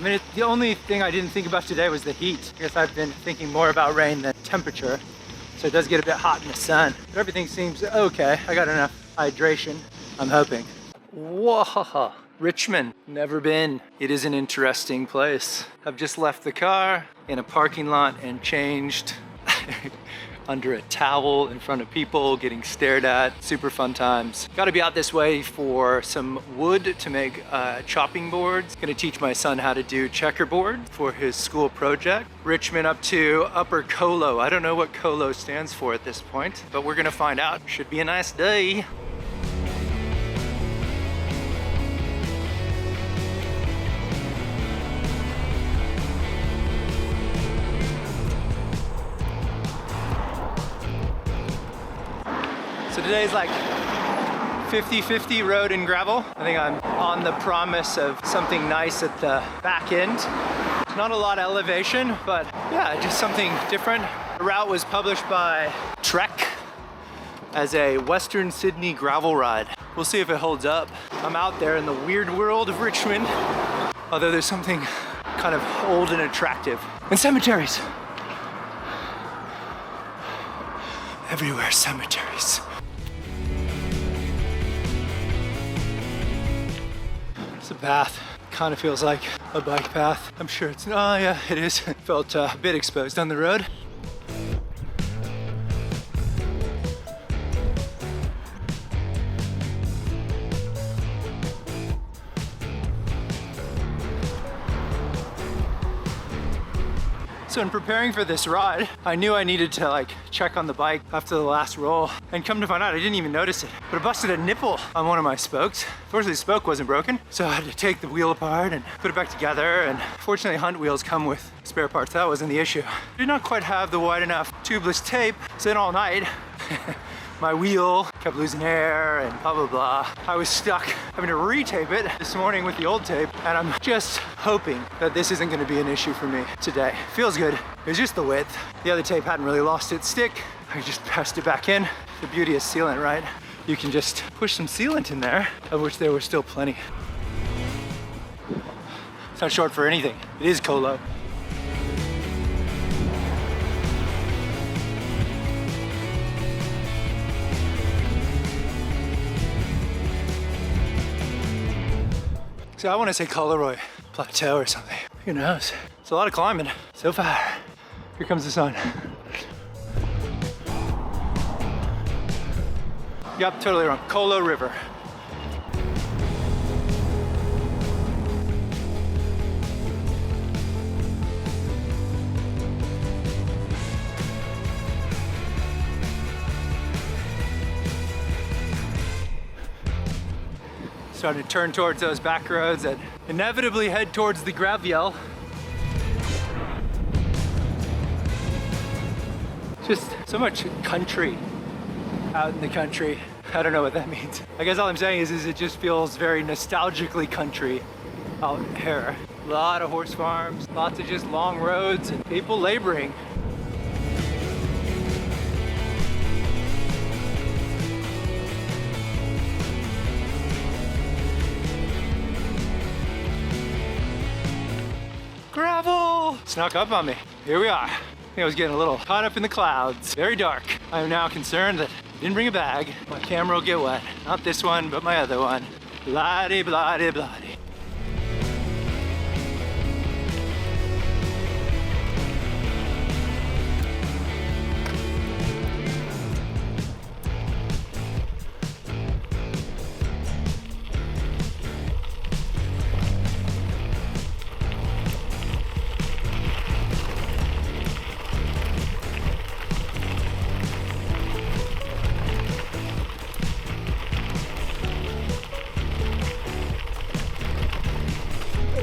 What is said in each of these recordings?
I mean, the only thing I didn't think about today was the heat. I guess I've been thinking more about rain than temperature. So it does get a bit hot in the sun, but everything seems okay. I got enough hydration, I'm hoping. Whoa, Richmond, never been. It is an interesting place. I've just left the car in a parking lot and changed under a towel in front of people, getting stared at. Super fun times. Got to be out this way for some wood to make chopping boards. Gonna teach my son how to do checkerboard for his school project. Richmond up to Upper Colo. I don't know what Colo stands for at this point, but we're gonna find out. Should be a nice day. So today's like 50-50 road and gravel. I think I'm on the promise of something nice at the back end. Not a lot of elevation, but yeah, just something different. The route was published by Trek as a Western Sydney gravel ride. We'll see if it holds up. I'm out there in the weird world of Richmond, although there's something kind of old and attractive. And cemeteries. Everywhere cemeteries. It's a path. Kind of feels like a bike path. I'm sure it's, oh yeah, it is. Felt a bit exposed on the road. So in preparing for this ride, I knew I needed to like check on the bike after the last roll, and come to find out I didn't even notice it, but I busted a nipple on one of my spokes. Fortunately the spoke wasn't broken, so I had to take the wheel apart and put it back together, and fortunately Hunt wheels come with spare parts. That wasn't the issue. Did not quite have the wide enough tubeless tape, so then all night my wheel kept losing air and blah, blah, blah. I was stuck having to retape it this morning with the old tape, and I'm just hoping that this isn't gonna be an issue for me today. Feels good. It was just the width. The other tape hadn't really lost its stick. I just pressed it back in. The beauty of sealant, right? You can just push some sealant in there, of which there was still plenty. It's not short for anything. It is Colo. So I want to say Coloroy Plateau or something. Who knows? It's a lot of climbing so far. Here comes the sun. Yep, totally wrong. Colo River. Starting to turn towards those back roads that inevitably head towards the gravel. Just so much country out in the country. I don't know what that means. I guess all I'm saying is it just feels very nostalgically country out here. A lot of horse farms, lots of just long roads and people laboring. Gravel! Snuck up on me. Here we are. I think I was getting a little caught up in the clouds. Very dark. I am now concerned that I didn't bring a bag. My camera will get wet. Not this one, but my other one. Bloody, bloody, bloody.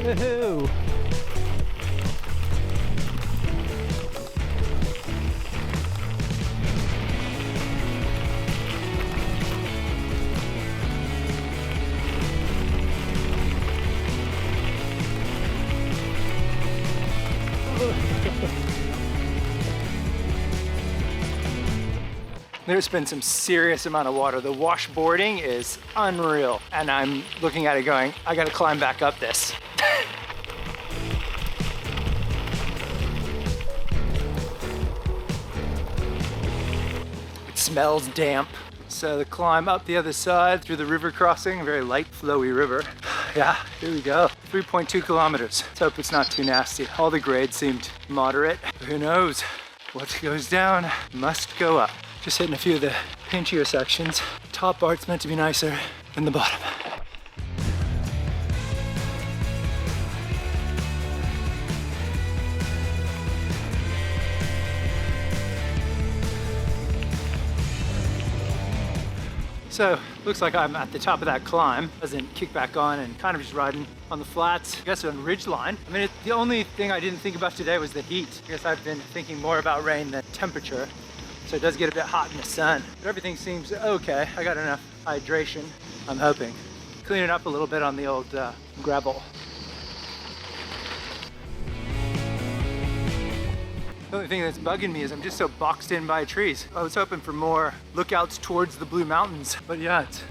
Woohoo! There's been some serious amount of water. The washboarding is unreal. And I'm looking at it going, I gotta climb back up this. smells damp. So the climb up the other side through the river crossing, a very light, flowy river. Yeah, here we go. 3.2 kilometers. Let's hope it's not too nasty. All the grades seemed moderate. But who knows? What goes down must go up. Just hitting a few of the pinchier sections. Top part's meant to be nicer than the bottom. So, looks like I'm at the top of that climb. Doesn't kick back on and kind of just riding on the flats. I guess on ridge line. I mean, the only thing I didn't think about today was the heat. I guess I've been thinking more about rain than temperature. So it does get a bit hot in the sun. But everything seems okay. I got enough hydration, I'm hoping. Cleaning up a little bit on the old gravel. The only thing that's bugging me is I'm just so boxed in by trees. I was hoping for more lookouts towards the Blue Mountains, but yeah, it's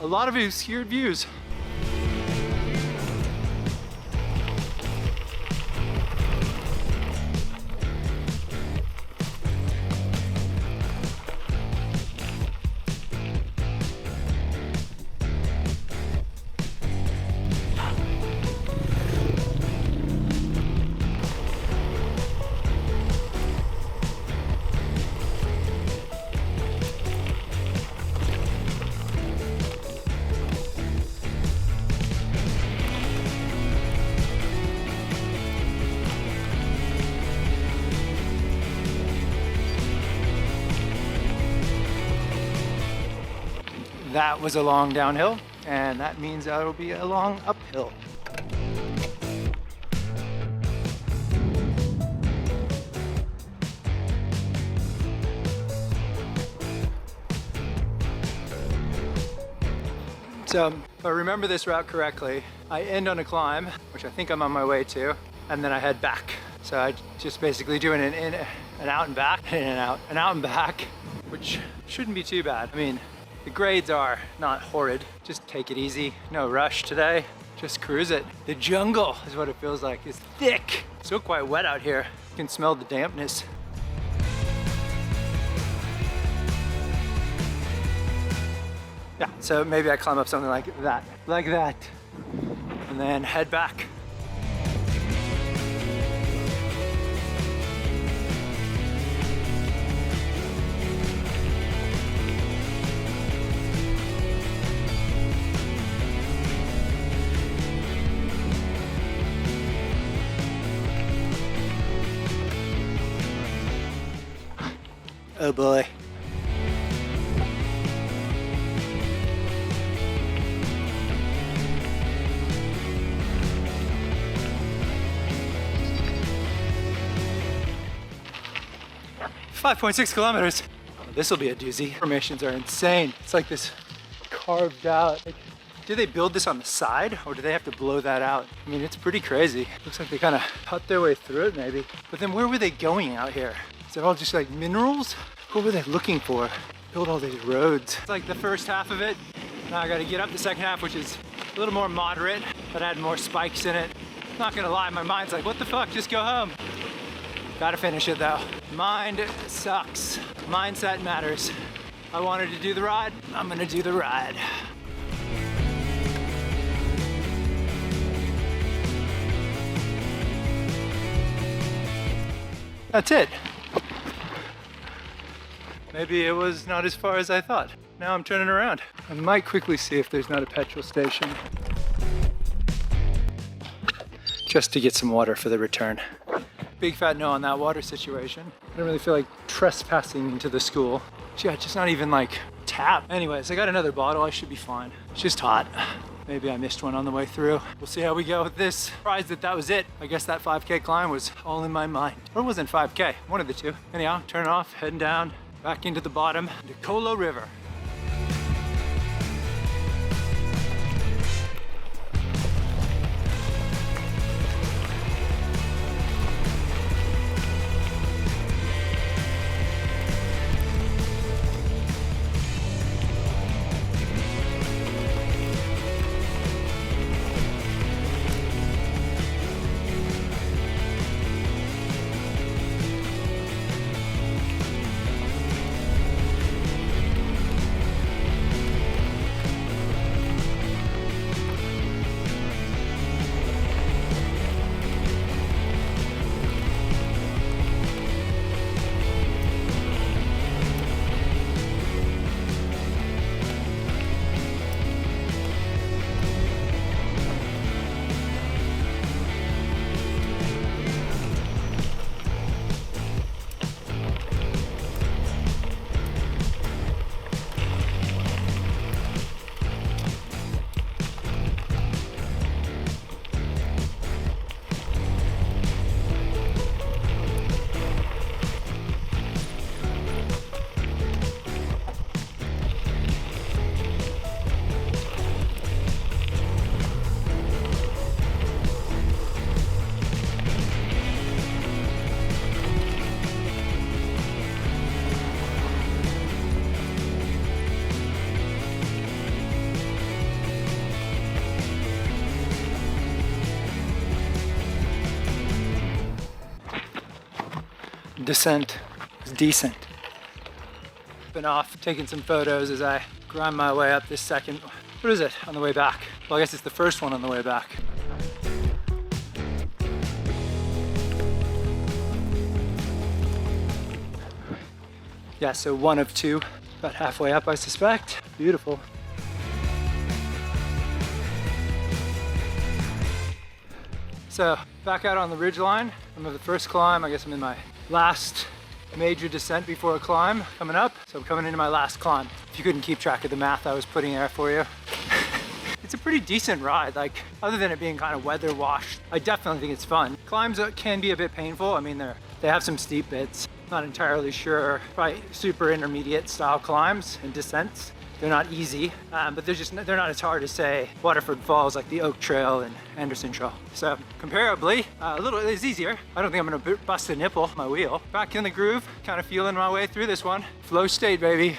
a lot of obscured views. That was a long downhill, and that means that'll be a long uphill. So, if I remember this route correctly, I end on a climb, which I think I'm on my way to, and then I head back. So I just basically doing an in, an out and back, in and out, an out and back, which shouldn't be too bad. I mean, the grades are not horrid. Just take it easy. No rush today. Just cruise it. The jungle is what it feels like. It's thick. Still quite wet out here. You can smell the dampness. Yeah, so maybe I climb up something like that. And then head back. Oh boy. .6 kilometers. This will be a doozy. Formations are insane. It's like this carved out. Like, do they build this on the side or do they have to blow that out? I mean, it's pretty crazy. Looks like they kind of cut their way through it maybe. But then where were they going out here? Is it all just like minerals? What were they looking for? Build all these roads. It's like the first half of it. Now I gotta get up the second half, which is a little more moderate, but had more spikes in it. Not gonna lie, my mind's like, what the fuck, just go home. Gotta finish it though. Mind sucks. Mindset matters. I wanted to do the ride, I'm gonna do the ride. That's it. Maybe it was not as far as I thought. Now I'm turning around. I might quickly see if there's not a petrol station. Just to get some water for the return. Big fat no on that water situation. I don't really feel like trespassing into the school. Yeah, just not even like tap. Anyways, I got another bottle, I should be fine. It's just hot. Maybe I missed one on the way through. We'll see how we go with this. Surprised that was it. I guess that 5K climb was all in my mind. Or it wasn't 5K, one of the two. Anyhow, turn off, heading down, back into the bottom, to Colo River. descent was decent. Been off taking some photos as I grind my way up this second. What is it on the way back? Well, I guess it's the first one on the way back. Yeah, so one of two, about halfway up, I suspect. Beautiful. So back out on the ridge line. I'm at the first climb. I guess I'm in my last major descent before a climb coming up. So I'm coming into my last climb. If you couldn't keep track of the math I was putting there for you. It's a pretty decent ride. Like, other than it being kind of weather washed, I definitely think it's fun. Climbs can be a bit painful. I mean, they have some steep bits. Not entirely sure. Probably super intermediate style climbs and descents. They're not easy, but they're not as hard as, say, Waterford Falls, like the Oak Trail and Anderson Trail. So comparably, it's easier. I don't think I'm gonna bust a nipple on my wheel. Back in the groove, kind of feeling my way through this one. Flow state, baby.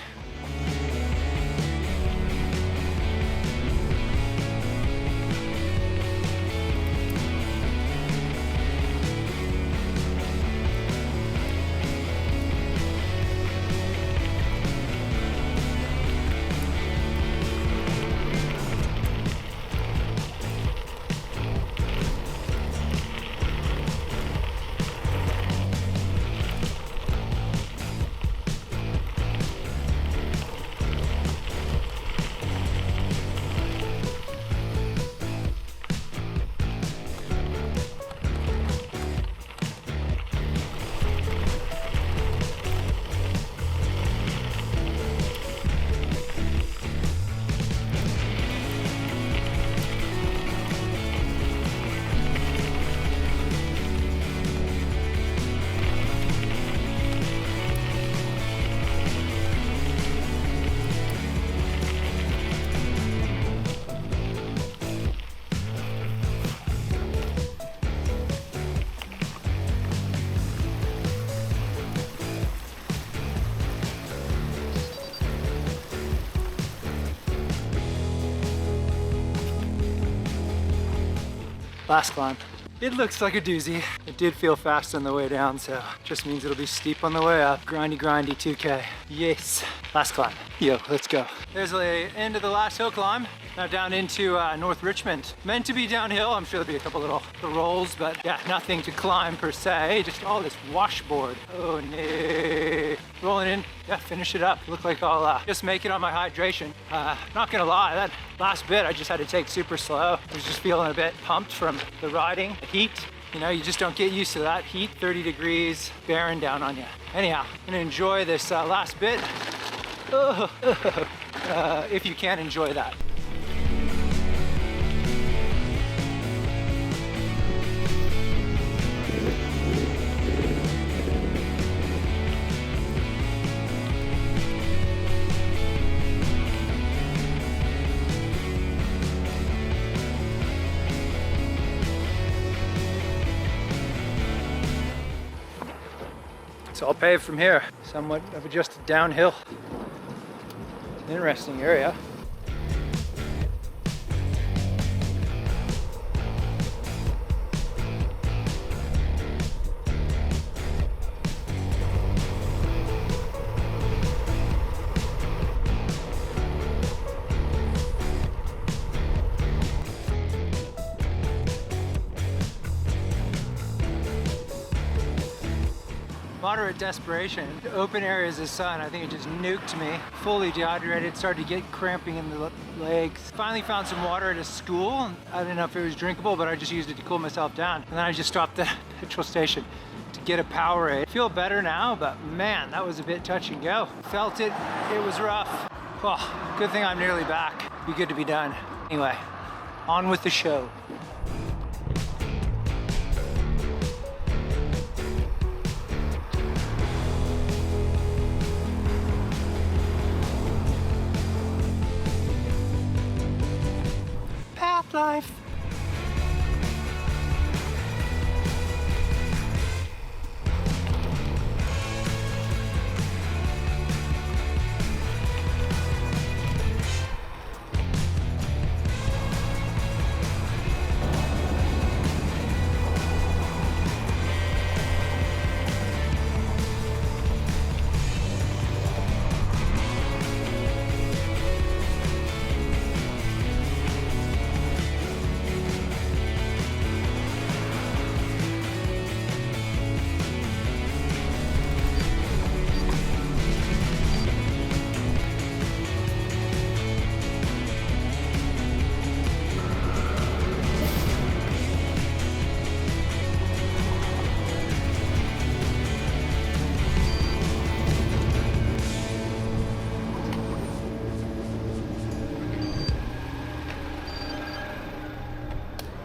Last climb. It looks like a doozy. It did feel fast on the way down, so just means it'll be steep on the way up. Grindy, 2K. Yes. Last climb. Yo, let's go. There's the end of the last hill climb. Now down into North Richmond. Meant to be downhill. I'm sure there'll be a couple little rolls, but yeah, nothing to climb per se. Just all this washboard. Oh no. Rolling in. Yeah, finish it up. Look like I'll just make it on my hydration. Not gonna lie, that last bit I just had to take super slow. I was just feeling a bit pumped from the riding, the heat. You know, you just don't get used to that heat, 30 degrees, bearing down on you. Anyhow, I'm gonna enjoy this last bit. If you can enjoy that. It's all paved from here, somewhat of just downhill. It's an interesting area. Moderate desperation. The open areas of sun, I think it just nuked me. Fully dehydrated, started to get cramping in the legs. Finally found some water at a school. I didn't know if it was drinkable, but I just used it to cool myself down. And then I just stopped at the petrol station to get a Powerade. I feel better now, but man, that was a bit touch and go. Felt it, it was rough. Oh, good thing I'm nearly back. Be good to be done. Anyway, on with the show.